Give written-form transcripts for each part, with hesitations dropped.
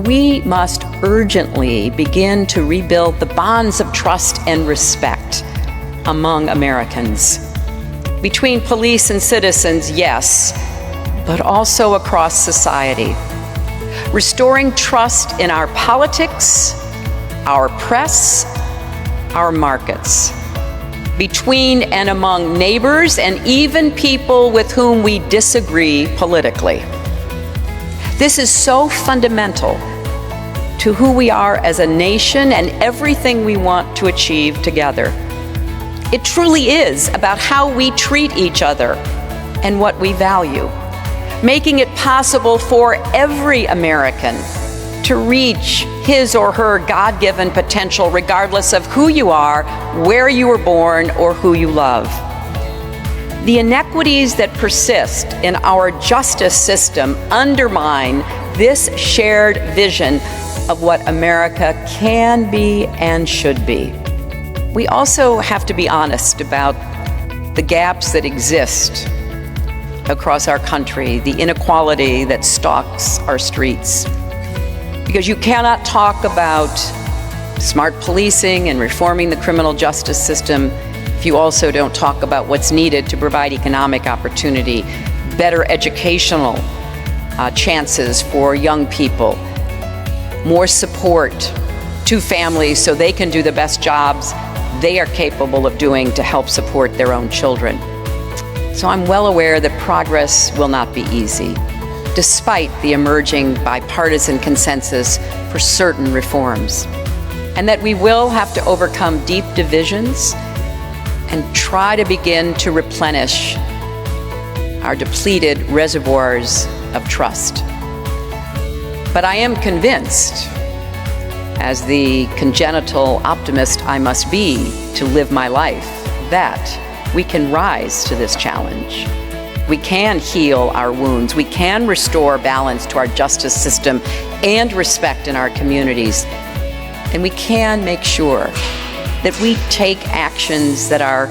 we must urgently begin to rebuild the bonds of trust and respect among Americans. Between police and citizens, yes, but also across society. Restoring trust in our politics, our press, our markets. Between and among neighbors and even people with whom we disagree politically. This is so fundamental to who we are as a nation and everything we want to achieve together. It truly is about how we treat each other and what we value, making it possible for every American to reach his or her God-given potential regardless of who you are, where you were born, or who you love. The inequities that persist in our justice system undermine this shared vision of what America can be and should be. We also have to be honest about the gaps that exist across our country, the inequality that stalks our streets. Because you cannot talk about smart policing and reforming the criminal justice system if you also don't talk about what's needed to provide economic opportunity, better educational chances for young people, more support to families so they can do the best jobs they are capable of doing to help support their own children. So I'm well aware that progress will not be easy, despite the emerging bipartisan consensus for certain reforms, and that we will have to overcome deep divisions and try to begin to replenish our depleted reservoirs of trust. But I am convinced, as the congenital optimist I must be to live my life, that we can rise to this challenge. We can heal our wounds. We can restore balance to our justice system and respect in our communities. And we can make sure that we take actions that are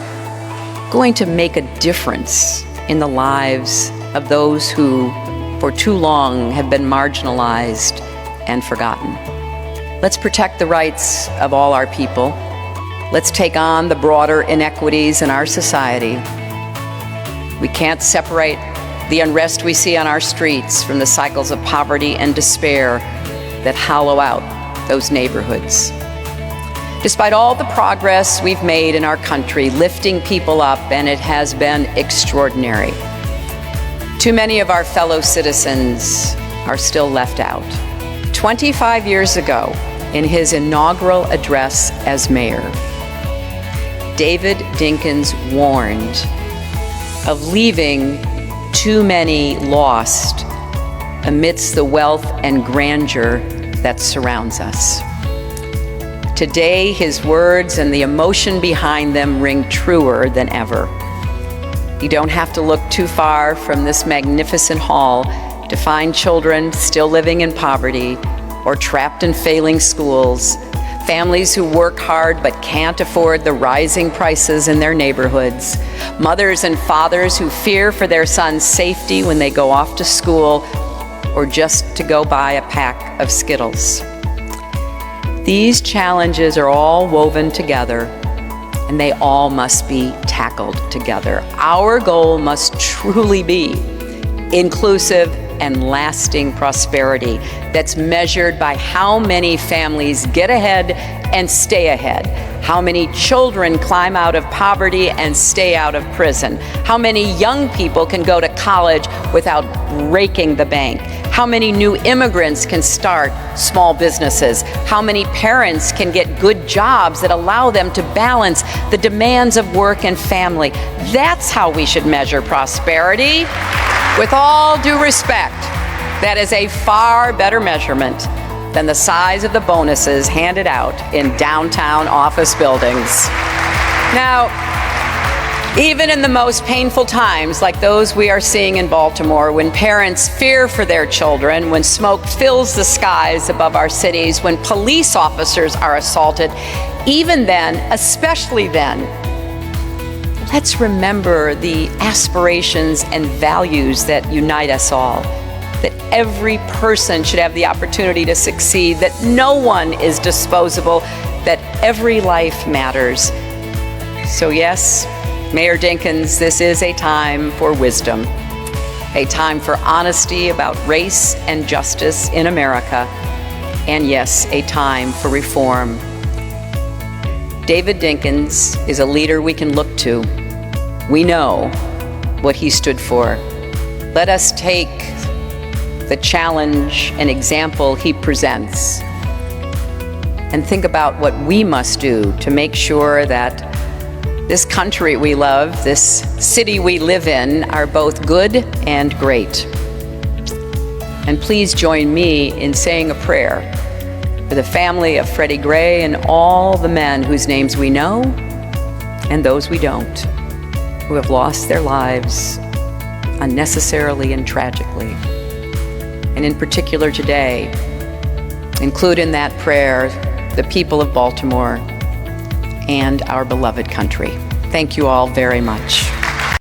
going to make a difference in the lives of those who, for too long, have been marginalized and forgotten. Let's protect the rights of all our people. Let's take on the broader inequities in our society. We can't separate the unrest we see on our streets from the cycles of poverty and despair that hollow out those neighborhoods. Despite all the progress we've made in our country, lifting people up, and it has been extraordinary, too many of our fellow citizens are still left out. 25 years ago, in his inaugural address as mayor, David Dinkins warned of leaving too many lost amidst the wealth and grandeur that surrounds us. Today, his words and the emotion behind them ring truer than ever. You don't have to look too far from this magnificent hall to find children still living in poverty or trapped in failing schools, families who work hard but can't afford the rising prices in their neighborhoods, mothers and fathers who fear for their sons' safety when they go off to school or just to go buy a pack of Skittles. These challenges are all woven together, and they all must be tackled together. Our goal must truly be inclusive and lasting prosperity that's measured by how many families get ahead and stay ahead, how many children climb out of poverty and stay out of prison, how many young people can go to college without breaking the bank, how many new immigrants can start small businesses, how many parents can get good jobs that allow them to balance the demands of work and family. That's how we should measure prosperity. With all due respect, that is a far better measurement than the size of the bonuses handed out in downtown office buildings. Now, even in the most painful times like those we are seeing in Baltimore, when parents fear for their children, when smoke fills the skies above our cities, when police officers are assaulted, even then, especially then, let's remember the aspirations and values that unite us all. that every person should have the opportunity to succeed, that no one is disposable, that every life matters. So yes, Mayor Dinkins, this is a time for wisdom, a time for honesty about race and justice in America, and yes, a time for reform. David Dinkins is a leader we can look to. We know what he stood for. Let us take the challenge and example he presents and think about what we must do to make sure that this country we love, this city we live in, are both good and great. And please join me in saying a prayer for the family of Freddie Gray and all the men whose names we know and those we don't, who have lost their lives unnecessarily and tragically. And in particular today, include in that prayer the people of Baltimore and our beloved country. Thank you all very much.